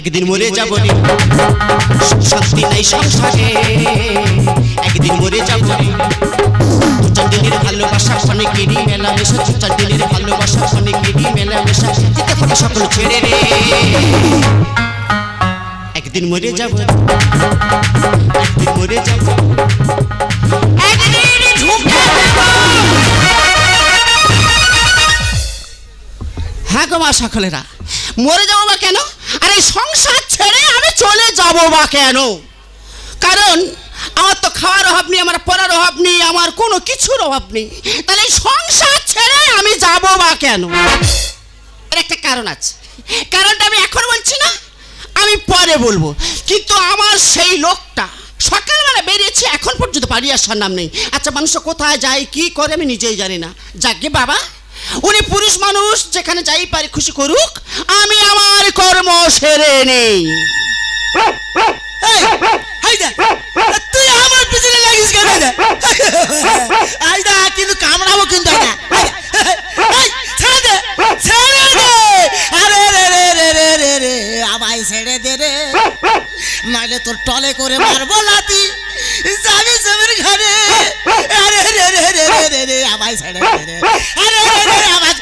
একদিন মরে যাব রে, শান্তি নাই সংসারে। একদিন মরে যাব রে, দু চার দিনের ভালোবাসা অনেকেরই মেলামেশা, দু চার দিনের ভালোবাসা অনেকেরই মেলামেশা, যেতে হবে সকল ছেড়ে রে। একদিন মরে যাব, একদিন মরে যাব, একদিন ঢুকে যাব। হ্যাঁ গো মা সকলেরা, মরে যাবো বা কেন? আর এই সংসার ছেড়ে আমি চলে যাবো বা কেন? কারণ আমার তো খাওয়ার অভাব নেই, আমার পড়ার অভাব নেই, আমার কোনো কিছুর অভাব নেই। তাহলে এই সংসার ছেড়ে আমি যাবো বা কেন? এর একটা কারণ আছে, কারণটা আমি এখন বলছি না, আমি পরে বলবো। কিন্তু আমার সেই লোকটা সকালবেলা বেরিয়েছে, এখন পর্যন্ত বাড়ি আসার নাম নেই। আচ্ছা, মানুষ কোথায় যায় কি করে আমি নিজেই জানি না। যাকে বাবা, উনি পুরুষ মানুষ, যেখানে যাই পারে খুশি করুক, আমি আমার কর্ম সেরে নেই। তুই আমার পিছনে লাগিস কেন? কিন্তু কামড়াবো কিন্তু ছেড়ে দে, ছেড়ে দে। আরে রে রে রে রে রে রে আমায় ছেড়ে দে রে, নাইলে তোর টলে করে মারবো লাতি যাবি জমির ঘরে। আরে রে রে রে রে রে রে আমায় ছেড়ে দে রে। আরে রে রে আমায়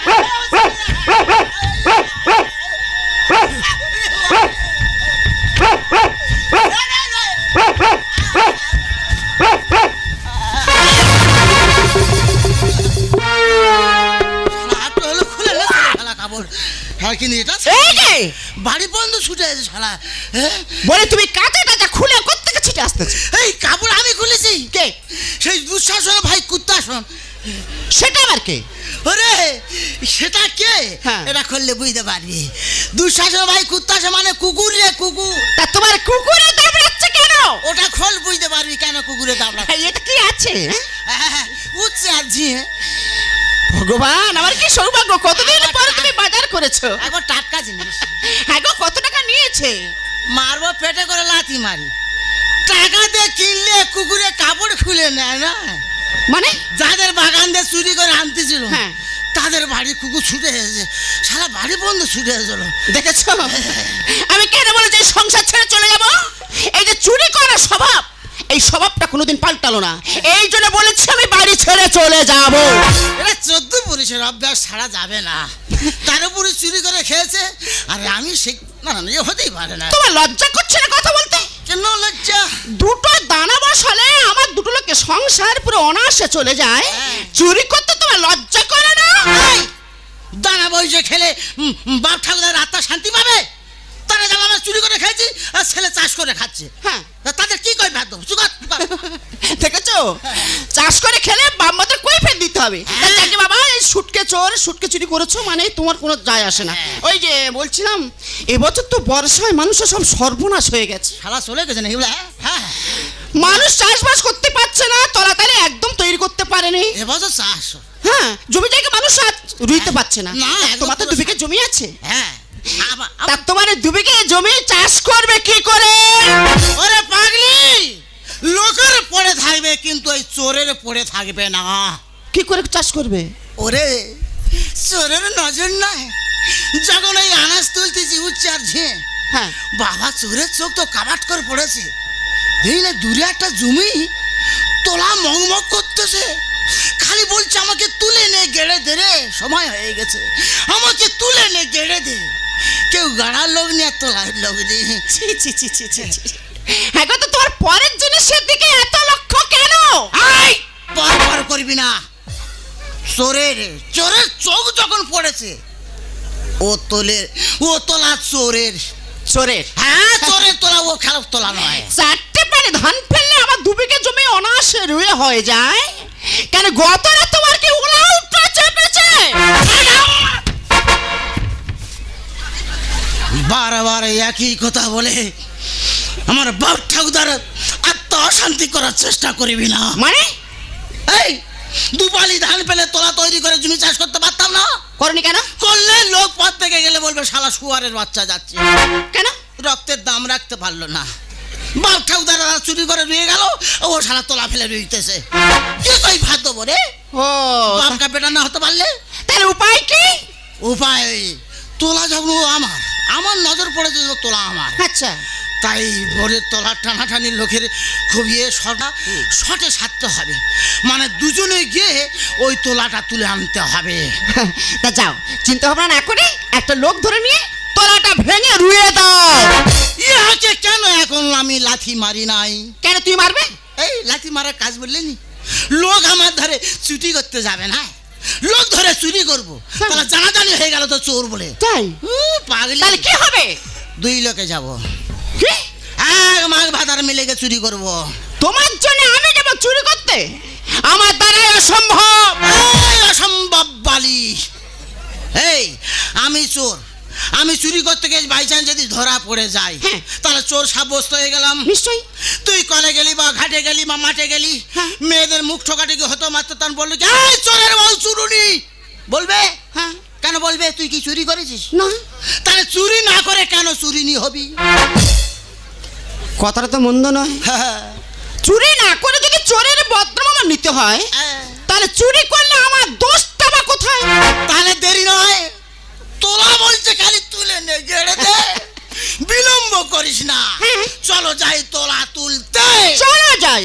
বাড়ি বন্ধ ছুটে আছে শালা। বলে তুমি কাঁচাটা খুলে কোত্থেকে ছুটে আসতেছে? এই কাপড় আমি খুলেছি। কে? সেই দুঃশাসন ভাই কুত্তাসন। সেটা আবার কে? ওরে সেটা কে? হ্যাঁ। এটা করলে বুঝতে পারবি। দুঃশাসন ভাই কুত্তাসন মানে কুকুর রে, কুকুর। তা তোমার কুকুরে দাবড়াচ্ছে কেন? ওটা খোল, বুঝতে পারবি কেন কুকুরে দাবড়াচ্ছে। এটা কি আছে? উঠছে আর ঝি। ভগবান, আমার কি সৌভাগ্য, কতদিন পরে তুমি বাজার করেছো। একবার টাটকা জিনিস। হ্যাঁ গো, কত টাকা নিয়েছে? মারবো পেটে করে লাথি মারি। টাকা দিয়ে কিনলে কুকুরে কাপড় খুলে নেয় না। মানে যাদের বাগান দিয়ে চুরি করে আনতেছিল, হ্যাঁ, তাদের বাড়ি কুকুর ছুটে এসেছে। সারা বাড়ি বন্ধ ছুটে এসেছিল। দেখেছো আমি কেন বলেছি সংসার ছেড়ে চলে যাব? এই যে চুরি করার স্বভাব, এই স্বভাবটা কোনোদিন পাল্টালো না। এই জন্য বলেছি আমি বাড়ি ছেড়ে চলে যাব। এটা 14 পুরুষের অভ্যাস ছাড়া যাবে না। তার উপরে চুরি করে খেয়েছে, আর আমি সে না না, এ হতেই পারে না। তোমার লজ্জা করছে না কথা বলতে? কেন লজ্জা? দুটো দানা বসালে আমার দুটো লোকের সংসার পুরো অনায়াসে চলে যায়, হ্যাঁ। চুরি করতে তোমার লজ্জা করে না? এই, দানা বইসে খেলে বাপ ঠাকুরের আত্মা শান্তি পাবে? তারা যেমন আমরা চুরি করে খেয়েছি, আর ছেলে চাষ করে খাচ্ছে। হ্যাঁ, তাদের কি কই ভাত দেবো? দেখেছো, চাষ করে খেলে বাম্মাদের কৈফিয়ত দিতে হবে। তাই বাবা, এই সুটকে চোর সুটকে চুরি করেছো মানে তোমার কোনো যায় আসে না। ওই যে বলছিলাম, এবছর তো বর্ষায় মানুষের সব সর্বনাশ হয়ে গেছে। শালা চলে গেছে না এগুলা? হ্যাঁ, মানুষ চাষবাস করতে পারছে না, তলাতালি একদম তৈরি করতে পারেনি। এবছর চাষ। হ্যাঁ, জমি জায়গা মানুষ আর রুইতে পারছে না। না, তোমার তো 2 বিঘা জমি আছে। হ্যাঁ, তা তোমার 2 বিঘা জমি চাষ করবে কি করে? ওরে পাগলি, লোকের পড়ে থাকবে কিন্তু এই চোরের পড়ে থাকবে না। কি করে চাষ করবে? ওরে চোরের নজর নাই। যখন এই আনাজ তুলতেছি উচ্চে আর ঝে, হ্যাঁ, বাবা চোরের চোখ তো কাবাট করে পড়েছে। এই না দূরে একটা জমি তোলা মগমগ করতেছে, খালি বলছে আমাকে তুলে নে গেড়ে দে রে, সময় হয়ে গেছে, আমাকে তুলে নে গেড়ে দে। কেউ গাড়ার লোক নিয়ে তোলার লোক নেই। ছি ছি ছি ছি ছি ছি। হ্যাঁ গো, তো তোমার পরের জিনিসের দিকে এত লক্ষ্য কেন? আই পর করবি না। চোরের চোরের চোখ যখন পড়েছে, ও তোলা চোরের। চোরের? হ্যাঁ, চোরের তোলা, ও খারাপ তোলা নয়। 4টে পারে ধান ফেললে আমার 2 বিঘা জমি অনায়াসে রুয়ে হয়ে যায়। কেন গতরে তোমার কি উল্টো চেপেছে? বারবার একই কথা বলে আমার বাপ ঠাকুরদার আত্মা অশান্তি করার চেষ্টা করবি না। মানে এই 2 বালি ধান পেলে তোলা তৈরি করে জমি চাষ করতে পারতাম না? করনি কেন? করলে লোক পথ থেকে গেলে বলবে শালা শুয়ারের বাচ্চা যাচ্ছে। কেন? রক্তের দাম রাখতে পারলো না। বাপ ঠাকুরদারা চুরি করে রয়ে গেল, ও শালা তোলা ফেলে রইতেছে। কি কই ভাত দেবো রে? ও বাপকা বেটা না হতে পারলে তাহলে উপায় কি? উপায় তোলা যখন আমার আমার নজর পড়েছে যে তোলা আমার, আচ্ছা তাই ভোরের তোলা টানাটানি লোকের খুব শটে সারতে হবে, মানে দুজনে গিয়ে ওই তোলাটা তুলে আনতে হবে। তা যাও, চিন্তা ভাবনা না করে একটা লোক ধরে নিয়ে তোলাটা ভেঙে রুয়ে দাও। ইহাকে কেন এখন আমি লাথি মারি নাই? কেন তুই মারবে? এই লাথি মারার কাজ বললেনি, লোক আমার ধরে চুরি করতে যাবে না, লোক ধরে চুরি করবো, তাহলে জানাজানি হয়ে গেল তো চোর বলে। তাই পাগলি, তাহলে কি হবে? 2 লোকে যাব, কি? এক মাঘ ভাতার মিলে গিয়ে চুরি করবো। তোমার জন্য আমি যাব চুরি করতে? আমার দ্বারাই অসম্ভব। এই অসম্ভব বালি। এই আমি চোর, আমি চুরি করতে গিয়ে বাই চান্স যদি ধরা পড়ে যায়, হ্যাঁ। তাহলে চোর সাব্যস্ত হয়ে গেলাম। নিশ্চয়ই। তুই কলে গেলি বা ঘাটে গেলি বা মাঠে গেলি, হ্যাঁ। মেয়েদের মুখ ঠোকাটি হতো মাত্র তখন বললো কি, এই চোরের বউ চুরুনি বলবে। হ্যাঁ। কেন বলবে? তুই কি চুরি করেছিস? না। তাহলে চুরি না করে কেন চুরিনি হবি? কথাটা তো মন্দ নয়। চুরি না করে যদি চোরের বদনাম আমার নিতে হয়, তাহলে চুরি করলে আমার দোষটা বা কোথায়? তাহলে দেরি নয়, তোলা বলছে খালি তুলে নে, গেড়ে দে, বিলম্ব করিস না। হ্যাঁ। চলো যাই তোলা তুলতে। চলো যাই।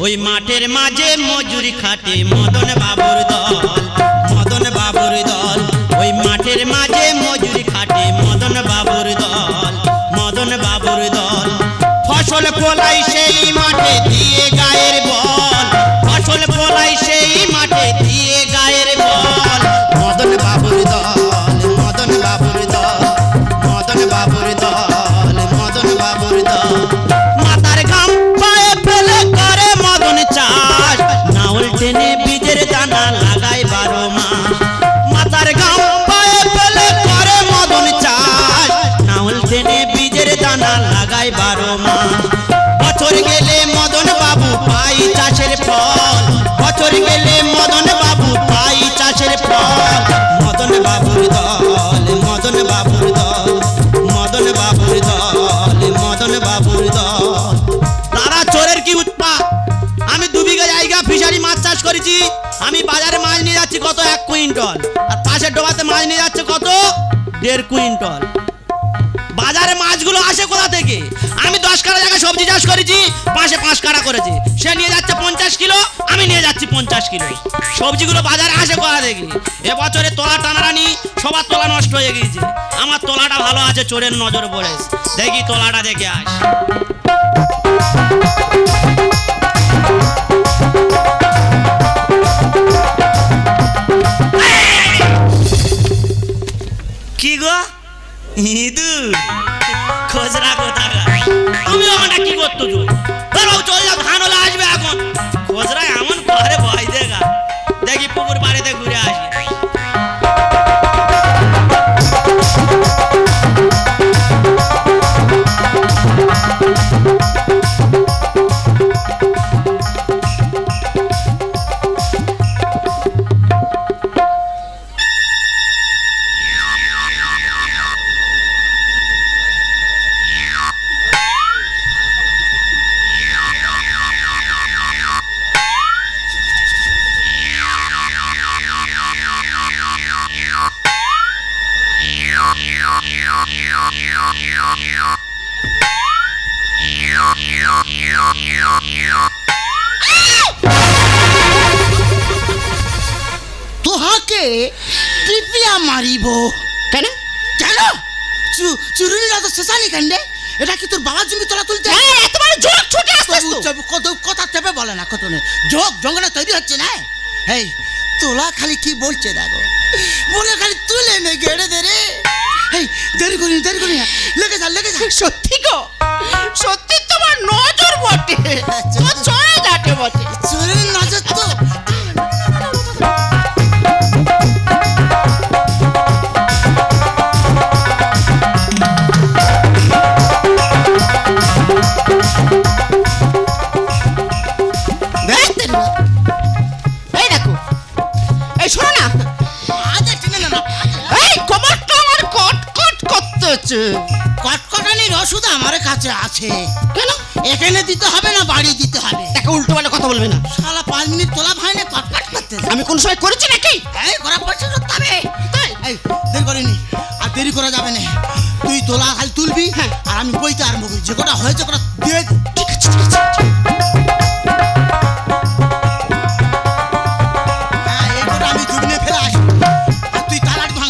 ওই মাঠের মাঝে মজুরি খাটে মদন বাবুর দল, মদন বাবুর দল। ওই মাঠের মাঝে মজুরি খাটে মদন বাবুর দল, মদন বাবুর দল। ফসল ফলাই সেই মাঠে দিয়ে গায়ের বল, ফসল ফলাই সেই মাঠে দিয়ে গায়ের বল। মদন বাবুর দল, মদন বাবুর দল, মদন বাবুর দল, মদন বাবুর দল। মাথার ঘাম পায়ে ফেলে করে মদন চাষ, নাউল টেনে বীজের দানা লাগায় 12 মাস। মাথার ঘাম পায়ে ফেলে করে মদন চাষ, নাউল টেনে বীজের দানা লাগায় 12 মাস। বছর গেলে মদন বাবু পাই চাষের ফল, বছর গেলে মদন বাবু পাই চাষের ফল। মদন বাবুর দল, মদন বাবুর দল, মদন বাবুর দল, মদন বাবুর দল। তারা চোরের কি উৎপাত! আমি 2 বিঘা জায়গা ফিশারি মাছ চাষ করেছি, আমি বাজারে মাছ নিয়ে যাচ্ছি কত 1 কুইন্টল, আর পাশের ডোবাতে মাছ নিয়ে যাচ্ছে কত 1.5 কুইন্টল। বাজারে মাছগুলো আসে কোথা থেকে? আমি 10 কাঠা জায়গা সবজি চাষ করেছি, পাশে 5 কাঠা করেছে, সে নিয়ে যাচ্ছে 50 কিলো, আমি নিয়ে যাচ্ছি 50 কিলো। সবজিগুলো বাজারে আসে কোথা থেকে? এবছরে তোলা টানাটানি সবার তোলা নষ্ট হয়ে গিয়েছে, আমার তোলাটা ভালো আছে, চোরের নজর পড়েছে। দেখি তোলাটা দেখে আস। কি গো ইঁদুর, খোঁজরা কোথাকা? তুমি ওখানে কি করতো? চল যাও, ধান হলে আসবে এখন। খোঁজরা এমন ঘরে ভয় দেখা, দেখি পুকুর বাড়িতে ঘুরে আসি। তোহাকে টিপিয়া মারিব। কেন? কেন? চুরুনিরা তো শেষানি কাণ্ডে। এটা কি তোর বাবার জমি তোলা তুলতে? হ্যাঁ, এত বড় জোক ছুটে আসছিস তো। কত কথা চেপে বলে না, কত নেই যোগ জঙ্গলে তৈরি হচ্ছে না। এই তোলা খালি কি বলছে দেখো, বলে খালি তুলে নে, গেড়ে দে রে। এই দেরি করি না, লেগে যা। সত্যি গো, সত্যি তোমার নজর বটে, তো চলে যাটে বটে। চোরের নজর তো। এই দেখো, এই শোনো না, আজ টেনে না, এই কোমরটা আমার কট কট করতে করতে হচ্ছে। কটকটানির ওষুধ আমার কাছে আছে। কেন? এখানে দিতে হবে না বাড়ি দিতে হবে। তাকে উল্টো পাল্টা কথা বলবে না। শালা 5 মিনিট তোলা ভাই না কটকট করতে। আমি কোন সময় করেছি নাকি? এই করা পয়সা তবে এই দেরি করিনি, আর দেরি করা যাবে না। তুই তোলা খালি তুলবি, হ্যাঁ, আর আমি বইতে আরম্ভ করি। যে কটা হয়েছে কটা দিয়ে ঠিক আছে, ঠিক আছে। হ্যাঁ, এই কটা আমি জুবিনে ফেলে আসি। আর তুই তালাট ভাঙ।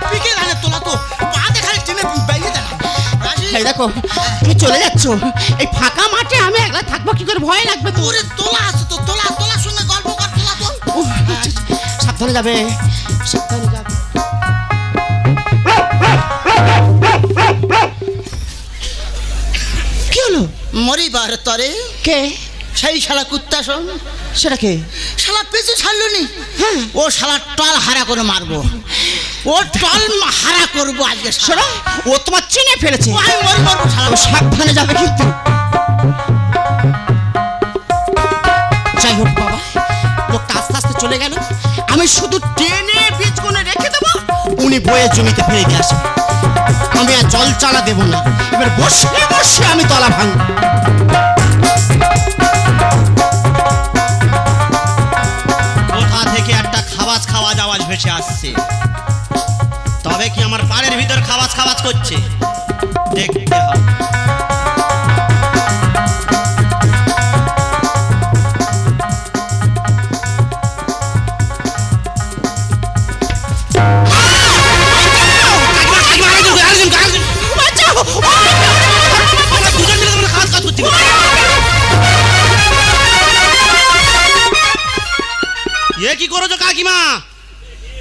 পিকে ধানে তোলা তো পা দেখালে টেনে বেরিয়ে দেন। এই দেখো, তুমি চলে যাচ্ছ, এই ফাঁকা মাঠে আমি একলা থাকবো কি করে? ভয় লাগবে তো। ওরে তোলা আছে তো, তোলা তোলার সঙ্গে গল্প কর। তোলা তোল। আচ্ছা, আচ্ছা, সাবধানে যাবে, সাবধানে যাবে। কি হলো? মরিবার তরে কে? সেই শালা কুত্তা শোন। সেটা কে? শালা পেছু ছাড়লো নি। হ্যাঁ, ও শালা টল হারা করে মারবো। ও টল হারা করবো আজকে। শোনো, ও তোমার চিনে ফেলেছে। আমি মরি মরবো শালা। ও সাবধানে যাবে কিন্তু। যাই হোক বাবা, লোকটা আস্তে আস্তে চলে গেল। আমি শুধু টেনে বীজ গুনে রেখে দেবো, উনি বয়ে জমিতে ফিরে দিয়ে আসবে। আমি আর জল চালা দেবো না। এবার বসে বসে আমি তলা ভাঙবো। কোথা থেকে একটা খাওয়াজ খাওয়াজ আওয়াজ ভেসে আসছে। তবে কি আমার পাড়ের ভিতর খাওয়াজ খাওয়াজ করছে? দেখতে হবে। বাঁচাও! আমরা দুজন মিলে তোমরা খাওয়াজ কাজ করছি। এ কি করেছো কাকিমা?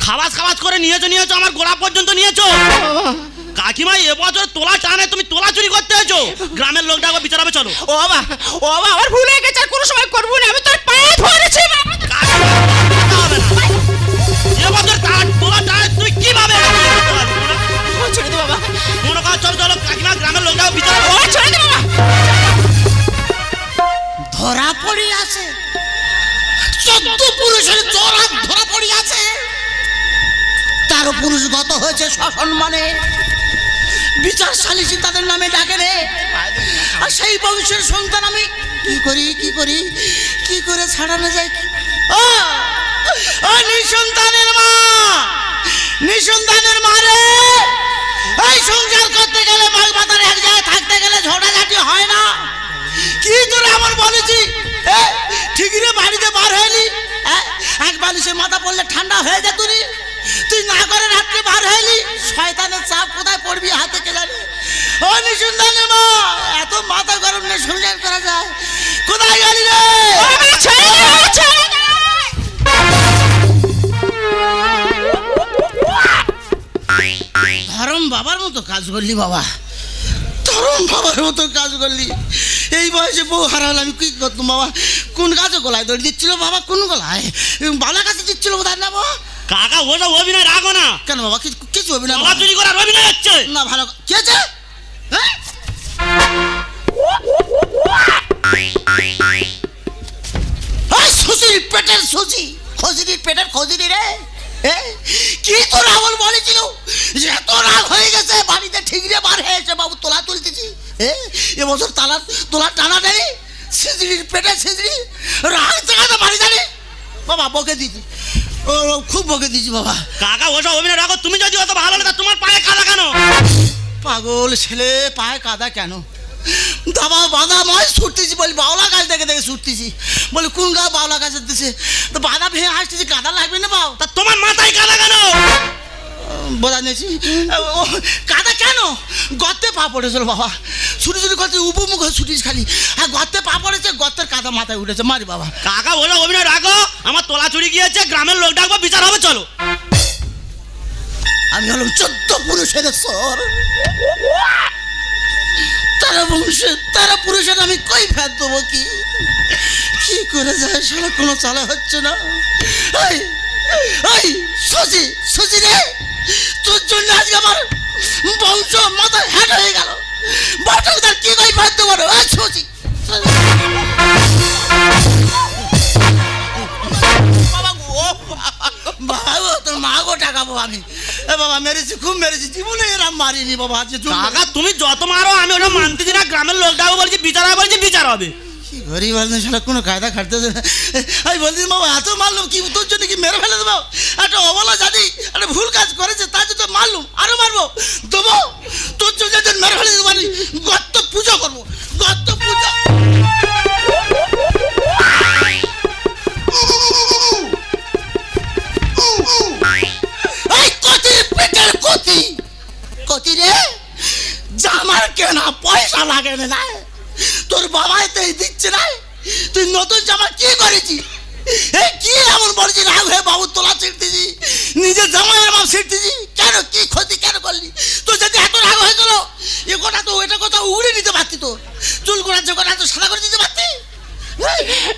খাওয়াজ খাওয়াজ করে নিয়েছো আমার গোড়া পর্যন্ত নিয়েছো। কাকিমা, এবছর তোলা টানে তুমি তোলা চুরি করতে হয়েছো। গ্রামের লোক ডাকো, বিচার হবে, চলো। ও বাবা, ও বাবা, আমার ভুল হয়ে গেছে, আর কোনো সময় করবো না। আমি তোর পায়ে ধরেছি বাবা। কাকিমা, কথা হবে না। এবছর তোলা টানে তুমি কিভাবে করতে পারবে? ও ছেড়ে দে বাবা, মনে করো, চলো চলো কাকিমা, গ্রামের লোক ডাকো, বিচার হবে। ও ছেড়ে দে বাবা। ধরা পড়ে আছে 14 পুরুষের ধরা পড়ে আছে। 13 পুরুষ গত হয়েছে সসম্মানে। বিচার সালিসি তাদের নামে ডাকে রে। আর সেই বংশের সন্তান আমি কি করি কি করে ছাড়ানো যায়? ও ও নিঃসন্তানের মা, নিঃসন্তানের মা রে। এই সংসার করতে গেলে বাল মাতার এক জায়গায় থাকতে গেলে ঝগড়াঝাটি হয় না। কি তোরা আমার বলেছি? ঠিক রে, বাড়িতে বার হয়নি। এক বালিশে মাথা পড়লে ঠান্ডা হয়ে যেত নি। তুই না করে রাত্রে বার হয়নি। শয়তানের চাপ কোথায় পড়বি হাতে কে জানে। ও নিঃসন্তানের মা, এত মাথা গরম নিয়ে সংসার করা যায়? কোথায় গেলি রে? ছেড়ে দে, ছেড়ে দে। ধরম বাবার মতো কাজ করলি বাবা, ধরম বাবার মতো কাজ করলি। এই বয়সে বউ হারাল, আমি কি করতাম বাবা? কোন গাছে গলায় দড়ি দিচ্ছিল বাবা? কোন গলায়? বালা কাছে দিচ্ছিল বোধহয় না বাবা? কাকা, ওসব অভিনয় রাখো না। কেন বাবা, কিছু হবে না? তোলা চুরি করার অভিনয় হচ্ছে না, ভালো কি আছে? সুচির পেটের সুচি, খজুরির পেটের খজুরি রে। কি তো রাবণ বলেছিল যে এত রাগ হয়ে গেছে বাড়িতে ঠিকরে বার হয়েছে বাবু তোলা তুলতেছি। এবছর তোলা টানা টানি, সিজড়ির পেটে সিজড়ি, রাগ জায়গাতে বাড়ি জানি বাবা। বকে দিচ্ছি, ও খুব বকে দিচ্ছি বাবা। কাকা, ওসব অভিনয় রাখো। তুমি যদি অত ভালো লাগে, তোমার পায়ে কাদা কেন? পাগল ছেলে, পায়ে কাদা কেন? দাবা বাঁধা ময় ছুটতেছি, বলি বাউলা গাছ দেখে দেখে ছুটতেছি। বলি কোন গা বাউলা গাছের দিছে তো বাঁধা ভেঙে আসতেছি, কাদা লাগবে না বাউ? তা তোমার মাথায় কাদা কেন? বোঝা নিয়েছি। কাদা কেন? গর্তে পা পড়েছিল বাবা। ছুটি ছুটি করতে উপমুখ হয়ে ছুটিস খালি, আর গর্তে পা পড়েছে, গর্তের কাদা মাথায় উঠেছে। মারি বাবা। কাকা, ওসব অভিনয় রাখো। আমার তোলা চুরি গিয়েছে, গ্রামের লোক ডাকবো, বিচার হবে, চলো। আমি হলাম 14 পুরুষের সর। তারা পুরুষের আমি কই ফের দেবো? কি করে যায় সারা, কোনো চালা হচ্ছে না। সুচি রে, তোর জন্য আজকে আমার বংশ মাথায় হ্যাট হয়ে গেল। বটকদার কি কই ফের দেবো? সুচি বাবা গো, বাবা তোর মা গো টাকাবো আমি। এ বাবা মেরেছি, খুব মেরেছি, জীবনে এরম মারিনি বাবা। আজকে কাকা তুমি যত মারো আমি ওটা মানতেছি না। গ্রামের লোকটাও বলছি বিচার হবে, বলছি বিচার হবে। কি গরিব আদমি শালা, কোনো কায়দা খাটতেছে না। আমি বলছি বাবা এত মারলাম কি তোর জন্য কি মেরে ফেলে দেবো? একটা অবলা জাতি একটা ভুল কাজ করেছে তার জন্য মারলুম, আরো মারবো দেবো। তোর জন্য মেরে ফেলে দেবো, মানে গর্ত পুজো করবো, গর্ত পুজো। এই কতি পেটের কতি, কতি রে, জামার কেনা পয়সা লাগে না, তোর বাবা এতেই দিচ্ছে না। তুই নতুন জামা কি করেছিস? এই কি এমন বলছি রাগ হয়ে বাবুর তোলা ছিঁড়তেছি, নিজের জামাইয়ের বাবু ছিঁড়তেছি কেন? কি ক্ষতি কেন করলি? তোর যদি এত রাগ হয়েছিল এ কথা তো ওইটা কথা উড়ে নিতে পারতি, তো চুল গোড়া যখন এত সাদা করে দিতে পারতি।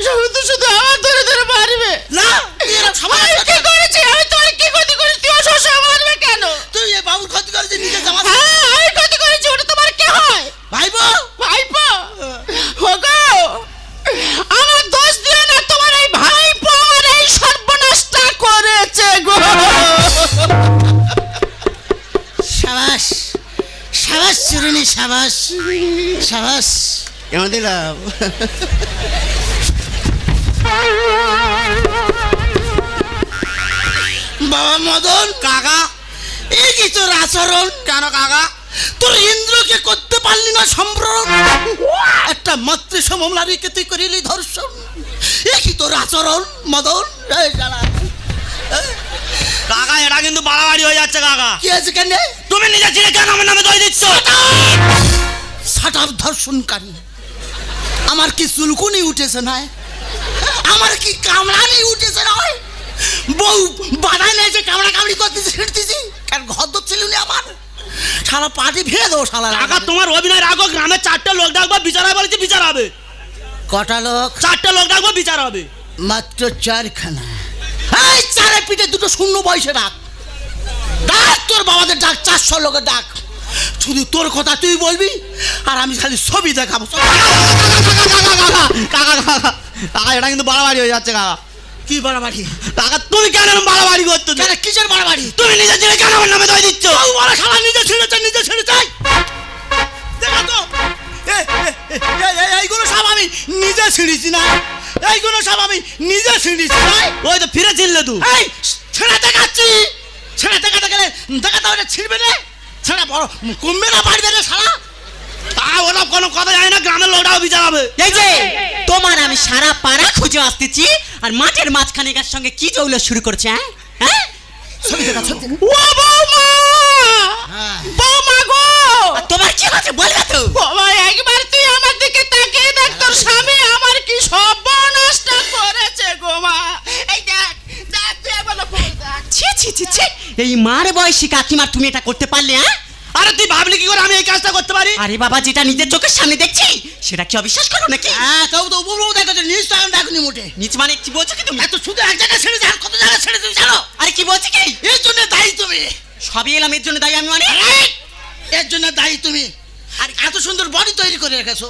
শুধু শুধু আমার ধরে ধরে মারবে না তুই এরকম সবাই কি করেছি আমি? তোমার কি ক্ষতি করেছি? তুই অসহ্য মারবে কেন? তুই এ বাবুর ক্ষতি করেছিস নিজের জামা। হ্যাঁ আমি ক্ষতি করেছি, ওটা তোমার কে হয়? ভাইবো ভাইপো হোগো, আমার দোষ দিও না, তোমার এই ভাইপো আমার এই সর্বনাশটা করেছে গো। সাবাস সাবাস চিরুনি, সাবাস সাবাস। কেমন দিলাম? বাবা মদন, কাকা এই কি তোর আচরণ? কেন কাকা? তোর ইন্দ্রকে করতে পারলি না সম্ভ্রম, একটা মাতৃসম নারীকে তুই করিলি ধর্ষণ। এ কি তোর আচরণ মদন? এই শালা, কাকা এটা কিন্তু বাড়াবাড়ি হয়ে যাচ্ছে কাকা। কি আছে কেন? তুমি নিজে ছিঁড়ে কেন আমার নামে দই দিচ্ছ? সাটাপ ধর্ষণকারী। আমার কি চুলকুনি উঠেছে না? আমার কি কামড়ানি উঠেছে না? বউ বাধায় নেই যে কামড়া কামড়ি করতেছি, ছিঁড়তেছি কারণ ঘর ধরছিল না আমার। শালা পাটি ভেঙে দেবো শালা। কাকা তোমার অভিনয় রাখো, গ্রামে 4টে লোক ডাকবো, বিচার হবে বলেছি, বিচার হবে। কটা লোক? 4টে লোক ডাকবো, বিচার হবে। মাত্র 4খানা। এই চারে পিঠে দুটো শূন্য বয়সে ডাক, ডাক তোর বাবাদের ডাক, 400 লোকের ডাক। শুধু তোর কথা তুই বলবি আর আমি খালি ছবি দেখাবো। কাকা কাকা কাকা এটা কিন্তু বাড়াবাড়ি হয়ে যাচ্ছে কাকা। কি বাড়াবাড়ি? কাকা তুমি কেন এরকম বাড়াবাড়ি করছো? কেন কিসের বাড়াবাড়ি? তুমি নিজে ছিঁড়ে কেন আমার নামে দই দিচ্ছ? বউ বড় শালা নিজে ছেড়েছে, নিজে ছেড়েছে। দেখা তো এইগুলো সব আমি নিজে ছিঁড়েছি না, এইগুলো সব আমি নিজে ছিঁড়েছি না। ওই তো ফিরে ছিঁড়লে তুই। এই ছেড়ে দেখাচ্ছি, ছেড়ে দেখাতে গেলে দেখাতে ওটা ছিঁড়বে না, ছেড়ে বড় কমবে না, বাড়বে না শালা। তা ওরা কোনো কথা জানি না, গ্রামের লোকটাও বিচার হবে। এই যে তোমার আমি সারা পাড়া খুঁজে আসতেছি আর মাঠের মাঝখানে কার সঙ্গে কি জৌলা শুরু করছে? হ্যাঁ ছবি দেখা, ছবি দেখা। ও বৌমা, হ্যাঁ। বৌমা গো, আর তোমার কি হচ্ছে বলবে তো? বাবা একবার তুই আমার দিকে তাকিয়ে দেখ, তোর স্বামী আমার কি সর্বনাশটা করেছে গো মা। এই দেখ দেখ, তুই একবার লক্ষ্য করে দেখ। ছি ছি ছি ছি, এই মার বয়সী কাকিমা তুমি এটা করতে পারলে? আরে তুই ভাবলি কি করে আমি এই কাজটা করতে পারি? আরে বাবা, যেটা নিজের চোখের সামনে দেখছি সেটা কি অবিশ্বাস করো নাকি? হ্যাঁ তবু তো বউ দেখাচ্ছে, নিজ তো এখন দেখনি মোটে। নিচ মানে কি বলছো কি তুমি? এত শুধু এক জায়গায় ছেড়েছে আর কত জায়গায় ছেড়ে তুমি জানো? আরে কি বলছি কি? এর জন্য দায়ী তুমি, সবই এলাম এর জন্য দায়ী আমি মানে? এর জন্য দায়ী তুমি। আর এত সুন্দর বডি তৈরি করে রেখেছো,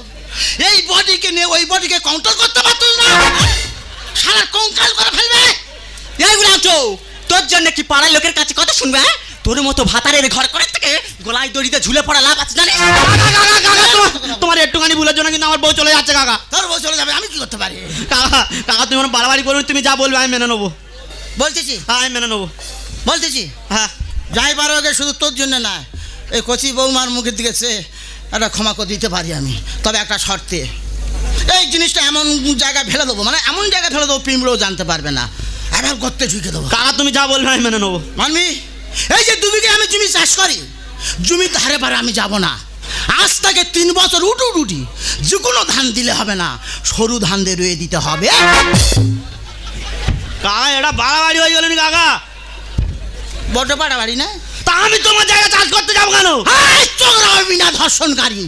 এই বডিকে নিয়ে ওই বডিকে কন্ট্রোল করতে পারতো না, সারা কঙ্কাল করে ফেলবে। এইগুলো তো তোর জন্য কি পাড়ার লোকের কাছে কথা শুনবে? তোর মতো ভাতারের ঘর করে থেকে গলায় দড়িতে ঝুলে পড়া লাভ আছে জানিস? তোমার একটুখানি ভুলের জন্য কিন্তু আমার বউ চলে যাচ্ছে কাকা। তোর বউ চলে যাবে, আমি কি করতে পারি? কাকা কাকা তুমি আমার বাড়াবাড়ি করুন, তুমি যা বলবে আমি মেনে নেবো। বলতেছি হ্যাঁ আমি মেনে নেবো। বলতেছি হ্যাঁ যাই পারো ওকে, শুধু তোর জন্য না, এই কচি বৌমার মুখের দিকে সে একটা ক্ষমা করে দিতে পারি আমি, তবে একটা শর্তে। এই জিনিসটা এমন জায়গায় ফেলে দেবো, মানে এমন জায়গায় ফেলে দেবো পিঁমড়েও জানতে পারবে না, এবার গর্তে ঢুকে দেবো। কাকা তুমি যা বলবে আমি মেনে নেবো। মানবি? এই যে 2 বিঘে আমি জমি চাষ করি, জমির ধারে পারে আমি যাব না। আজ থেকে 3 বছর উঠি, যে কোনো ধান দিলে হবে না, সরু ধান দিয়ে রুয়ে দিতে হবে। কাকা এটা বাড়াবাড়ি হয়ে গেলেন কাকা। বড্ড বাড়াবাড়ি না? তা আমি তোমার জায়গায় চাষ করতে যাবো কেন? চোখরা বিনা ধর্ষণকারী,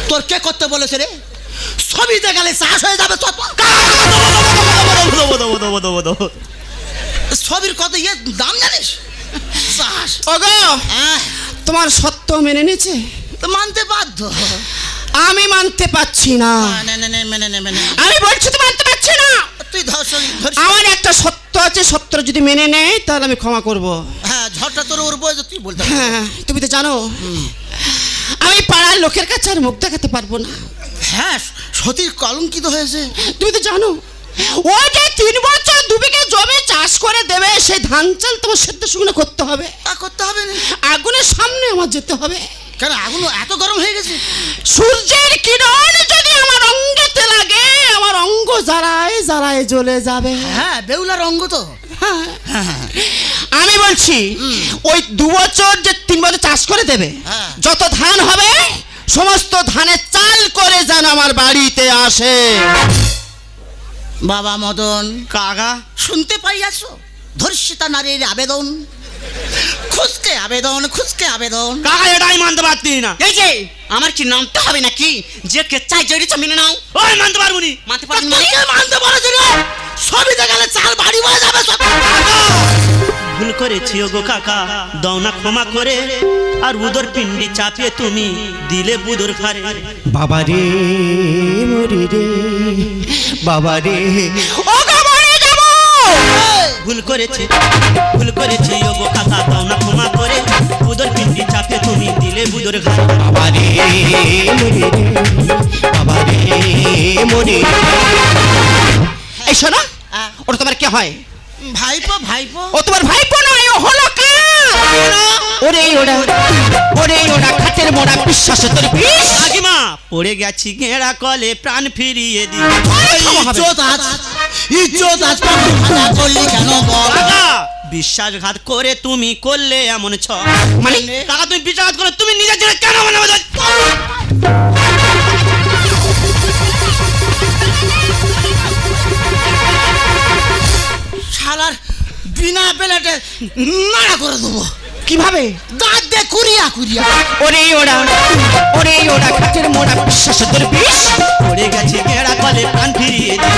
তোর কে করতে বলেছে রে? ছবিতে গেলে চাষ হয়ে যাবে। ছবির কত ইয়ে দাম জানিস? চাষ ওগো, তোমার সত্য মেনে নিয়েছে? তো মানতে বাধ্য। আমি মানতে পারছি না। মেনে নে, মেনে নে, মেনে নে। আমি বলছি তো মানতে পারছি না। তুই ধর্ষণ আমার একটা সত্য সত্য আছে, সত্য যদি মেনে নেয় তাহলে আমি ক্ষমা করব। হ্যাঁ, ঝড়টা তোর ওর বয়স তুই বলতে পারবি। হ্যাঁ, তুমি তো জানো আমি পাড়ার লোকের কাছে আর মুখ দেখাতে পারবো না। হ্যাঁ, সতীর কলঙ্কিত হয়েছে। তুমি তো জানো ও যে 3 বছর 2 বিঘা জমি চাষ করে দেবে, সেই ধান চাল তোমার সেদ্ধ শুকনো করতে হবে, তা করতে হবে না। আগুনের সামনে আমার যেতে হবে। কেন আগুন এত গরম হয়ে গেছে? সূর্যের কিরণ যদি আমার অঙ্গেতে লাগে, আমার অঙ্গ জ্বালায় জ্বালায় জ্বলে যাবে। হ্যাঁ, বেউলার অঙ্গ তো। হ্যাঁ, আমি বলছি ওই 2 বছর যে 3 বছর চাষ করে দেবে, হ্যাঁ। যত ধান হবে সমস্ত ধানের চাল করে যেন আমার বাড়িতে আসে। বাবা মদন, কাকা শুনতে পাই আছো? ধর্ষিতা নারীর আবেদন, খুশকে আবেদন, খুশকে আবেদন। কাকা এটাই মানতে পারতি না। এই যে আমার কি নামতে হবে নাকি? যে কেচ্ছায় জড়িয়েছে মেনে নাও। ওই মানতে পারবো নি। মানতে তা পারেন তুই কে মানতে পারছিস রে? সবিতে গেলে চাল বাড়ি বয়ে যাবে সব। ভুল করেছি ওগো কাকা, দাও না ক্ষমা করে, আর উদর পিণ্ডি চাপিয়ে তুমি দিলে বুদর ঘাড়ে। বাবা রে মরি রে, বাবা রে ও গো মরে যাব। ভুল করেছি ওগো কাকা, দাও না ক্ষমা করে, উদর পিণ্ডি চাপিয়ে তুমি দিলে বুদর ঘাড়ে। বাবা রে মরি রে, বাবা রে মরি রে। এই শোনো, ওটা তোমার কে হয়? ভাইপো, ভাইপো। ও তোমার ভাইপো নয়, ও হলো কা। ওরে ওরা খাটের মোড়া বিশ্বাসে তোর বিষ। কাকিমা পড়ে গেছি গেঁড়া কলে, প্রাণ ফিরিয়ে দি। ইজ্জত আজ, ইজ্জত আজ পাবো ভাঙা করলি কেন বল? কাকা বিশ্বাসঘাত করে তুমি করলে এমন ছ। মানে কাকা তুমি বিশ্বাসঘাত করে তুমি নিজের ছেলে কেন মানে শালার বিনা বেলাতে নাড়া করে দেবো। কিভাবে? দাঁত দে কুড়িয়া কুড়িয়া। ওরে ওরা খাটের মোড়া বিশ্বাসে তোর বিষ। পড়ে গেছি গেঁড়া কলে, প্রাণ ফিরিয়ে দি।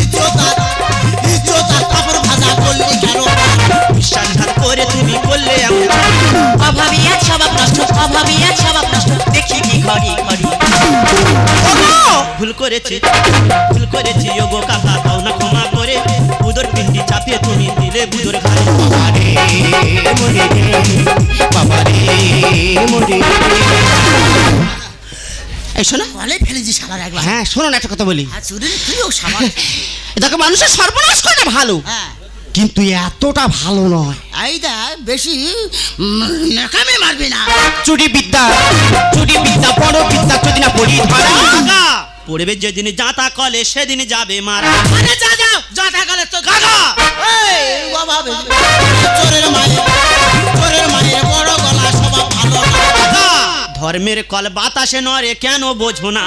ইজ্জত আজ, ইজ্জত আজ কাপড় ভাঙা করলি কেন? বিশ্বাসঘাত করে তুমি করলে এমন। অভাবী এক স্বভাব নষ্ট, অভাবী এক স্বভাব নষ্ট, দেখি কি ঘড়ি ঘড়ি। ভুল করেছি ওগো কাকা, দাও না ক্ষমা করে, উদর পিণ্ডি চাপিয়ে তুমি দিলে বুদর ঘাড়ে। বাবা রে মরি রে, বাবা রে মরি রে। এই শোনো, বলে ফেলেছি শালার একবার। হ্যাঁ শোনো না, একটা কথা বলি। আর চুরি তুইও সামান। দেখো মানুষের সর্বনাশ করে ভালো, হ্যাঁ, কিন্তু এতটা ভালো নয়। এইটা বেশি নেকামে মারবি না। চুরি বিদ্যা বড় বিদ্যা যদি না পড়ি ধরা। কাকা পড়বে যেদিন জাঁতা কলে, সেদিন যাবে মারা। আরে যা যাও, যা থাকলে তো কাকা এই বাবা চোরের মায়ের বড় গলা স্বভাব ভালো না। কাকা ধর্মের কল বাতাসে নড়ে, কেন বোঝো না?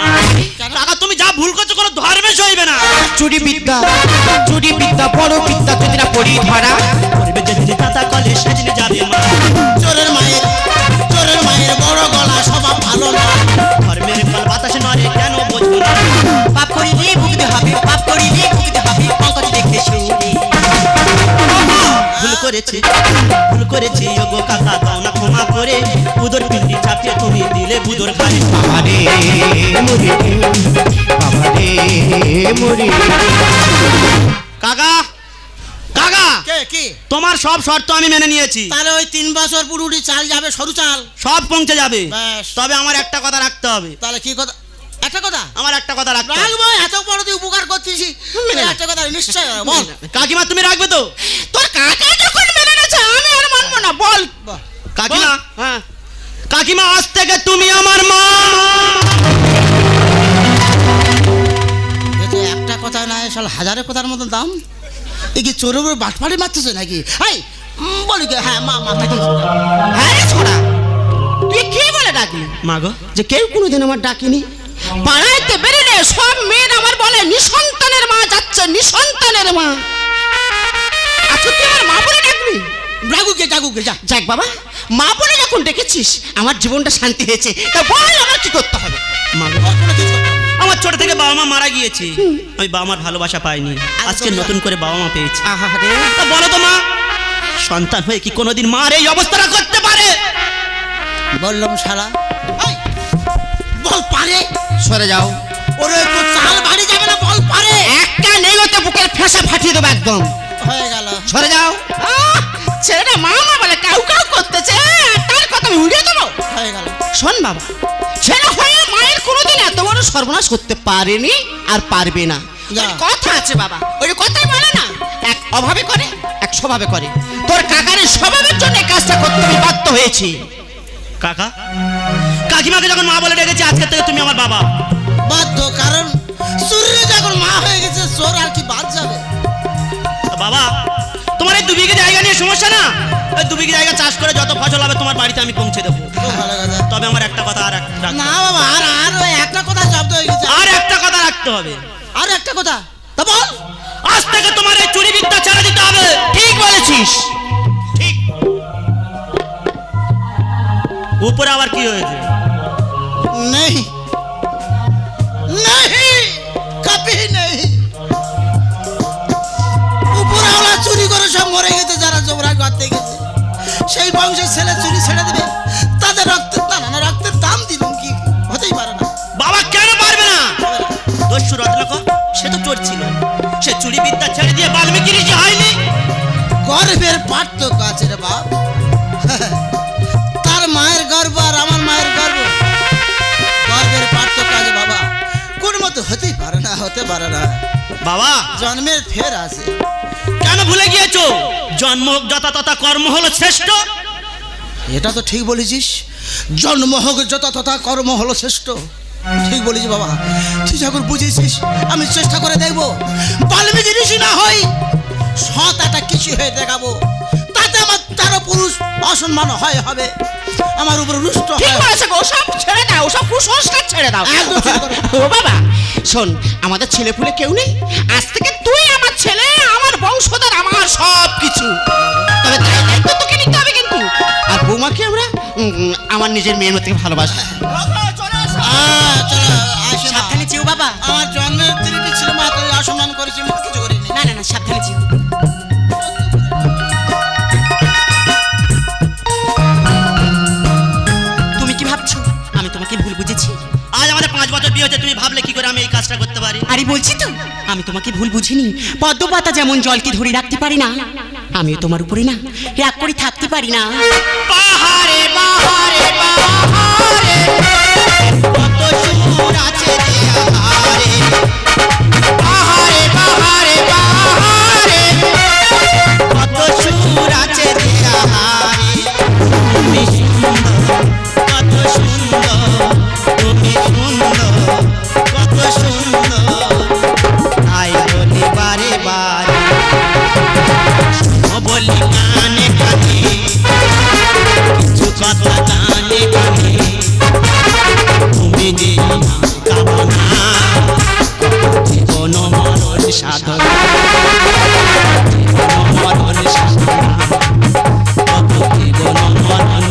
কাকা তুমি যা ভুল করছো কোনো ধর্মে সইবে না। চুরি বিদ্যা বড় বিদ্যা যদি না পড়ি ধরা। পড়বে যেদিন জাঁতা কলে, সেদিন যাবে মারা। চোরের মায়ের বড় গলা স্বভাব ভালো না। ধর্মের কল বাতাসে নড়ে, কেন বোঝো না? পাপ করিলে ভুগতে হবে, পাপ করিলে ভুগতে হবে, পঙ্কজ দেখে শুনি। ভুল করেছি ওগো কাকা, দাও না ক্ষমা করে, উদর পিণ্ডি চাপিয়ে তুমি দিলে বুদর ঘাড়ে। বাবা রে মরি রে, বাবা রে মরি রে। কাকা কে কি? তোমার সব শর্ত আমি মেনে নিয়েছি, তাহলে ওই 3 বছর পুরুটি চাল যাবে, সরু চাল। সব পৌঁছে যাবে। ব্যাস। তবে আমার একটা কথা রাখতে হবে। তাহলে কি কথা? একটা কথা আমার একটা কথা রাখতে হবে। রাখবো, এত বড় তুই উপকার করছিস। একটা কথা নিশ্চয় বল। কাকিমা তুমি রাখবে তো? তোর কাকা যখন মেনে নেছে আমি আর মানবো না, বল। কাকিমা হ্যাঁ, কাকিমা আজ থেকে তুমি আমার মা। এতে একটা কথা না, শালা হাজারের কথার মতো দাম। এই কি চোরের উপর বাটপাড়ি মারতেছে নাকি? এই বলি কি? হ্যাঁ মা থাকিস। হ্যাঁ রে ছোড়া, তুই কি বলে ডাকলি? মা গো, যে কেউ কোনোদিন আমার ডাকিনি। পাড়াইতে বেরোলে সব মেয়ের আমার বলে নিঃসন্তানের মা যাচ্ছে, নিঃসন্তানের মা। আচ্ছা তুই আমার মা বলে ডাকবি? ডাকুকে যা। যাক বাবা, মা বলে যখন ডেকেছিস আমার জীবনটা শান্তি হয়েছে। তা বল আমার কি করতে হবে? মা গো, আমার ছোট থেকে বাবা মা মারা গিয়েছে, আমি বাবা মার ভালোবাসা পাইনি, আজকে নতুন করে বাবা মা পেয়েছি। আহারে, তা বলো তো মা, সন্তান হয়ে কি কোনোদিন মার এই অবস্থাটা করতে পারে? বললাম শালা, এই, বল পারে। সরে যাও। ওরে তো চাল বাড়ি যাবে না, বল পারে। একটা নেই ওতে বুকের ফেঁসা ফাটিয়ে দেবো একদম। হয়ে গেল। সরে যাও। ছেলেটা মা মা বলে কাউ কাউ করতেছে, তার কথা আমি উড়িয়ে দেবো। হয়ে গেল। শোন বাবা, ছেলে হয়ে মায়ের কোনোদিন এত বড় সর্বনাশ করতে পারেনি আর পারবে না। যা। ওই কথা আছে বাবা, ওই কথাই বলে না, এক অভাবে করে এক স্বভাবে করে। তোর কাকার এই স্বভাবের জন্য এই কাজটা করতে আমি বাধ্য হয়েছি। কাকা, কাকিমাকে যখন মা বলে ডেকেছি, আজকে থেকে তুমি আমার বাবা। বাধ্য, কারণ শরীরে যখন মা হয়ে গেছে চোর আর কি বাদ যাবে। তা বাবা, তোমার এই 2 বিঘে জায়গা নিয়ে সমস্যা না? ওই 2 বিঘে জায়গা চাষ করে যত ফসল হবে তোমার বাড়িতে আমি পৌঁছে দেবো। খুব ভালো কথা। তবে আমার একটা কথা আর না বাবা, আর আর ওই একটা কথা শব্দ হয়ে গেছে। আর একটা কথা রাখতে হবে। আর একটা কথা, তা বল। আজ থেকে তোমার এই চুরি বিদ্যা ছেড়ে দিতে হবে। ঠিক বলেছিস। ঠিক। উপরে আবার কি হয়েছে? নেই नहीं, कभी नहीं। উপরওয়ালা চুরি করে সব মরে গেছে, যারা জবরা করতে গেছে সেই বংশের ছেলে চুরি ছেড়ে দেবে, তাদের রক্তের না রক্তের দাম দিলুম কি হতেই পারে না। বাবা কেন পারবে না? দস্যু রত্নাকর সে তো চোর ছিল, সে চুরি বিদ্যা ছেড়ে দিয়ে বাল্মীকি ঋষি হয়নি। গর্বের পার্থক্য আছে রে বাপ। তার মায়ের গর্ব আর আমার মায়ের গর্ব, গর্বের পার্থক্য আছে বাবা। কোন মতো হতেই পারে না, হতে পারে না। বাবা জন্মের ফের আছে। কেন ভুলে গিয়েছো? জন্ম হোক যথা তথা, কর্ম হলো শ্রেষ্ঠ। এটা তো ঠিক বলেছিস, জন্ম হোক যথা তথা, কর্ম হলো শ্রেষ্ঠ। ঠিক বলেছিস বাবা, তুই যখন বুঝেছিস আমি চেষ্টা করে দেখবো বাল্মীকি ঋষি না হই সৎ একটা কিছু হয়ে দেখাবো, তাতে আমার 13 পুরুষ অসম্মান হয় হবে, আমার উপর রুষ্ট ঠিক হয়। বলেছে গো, ওসব ছেড়ে দাও, ওসব কুসংস্কার ছেড়ে দাও। একদম ঠিক কথা। ও বাবা শোন, আমাদের ছেলে পুলে কেউ নেই, আজ থেকে তুই আমার ছেলে, আমার বংশধর, আমার সব কিছু। তবে তাই দায়িত্ব তোকে নিতে হবে কিন্তু। আর বৌমাকে আমরা আমার নিজের মেয়ের মতো ভালোবাসি। চলো আসে না। সাবধানে যেও বাবা। আমার জন্মের তিরিটি ছিল মা, তুই অসম্মান করেছি, আমি কিছু করিনি। না না না, সাবধানে যেও। তুমি কি ভাবছো আমি তোমাকে ভুল বুঝেছি? আজ আমাদের 5 বছর বিয়ে হচ্ছে, তুমি ভাবলে কি করে আমি এই কাজটা করতে পারি? আরে বলছি তো, আমি তোমাকে ভুল বুঝিনি। পদ্ম পাতা যেমন জলকে ধরে রাখতে পারি না, আমিও তোমার উপরে না রাগ করে থাকতে পারি না। পাহাড়ে পাহাড়ে পাহাড়ে কত সুর আছে যে আহারে। পাহাড়ে পাহাড়ে পাহাড়ে কত সুর আছে যে আহারে। তুমি সুন্দর, কত সুন্দর, তুমি সুন্দর, কত সুন্দর। তাই বলি বারে বারে, ও বলি কানে কানে, কিছু কথা কানে কানে। তুমি যে আমার কামনা, জীবন মরণ সাধনা, জীবন মরণ সাধনা, কত জীবন মরণ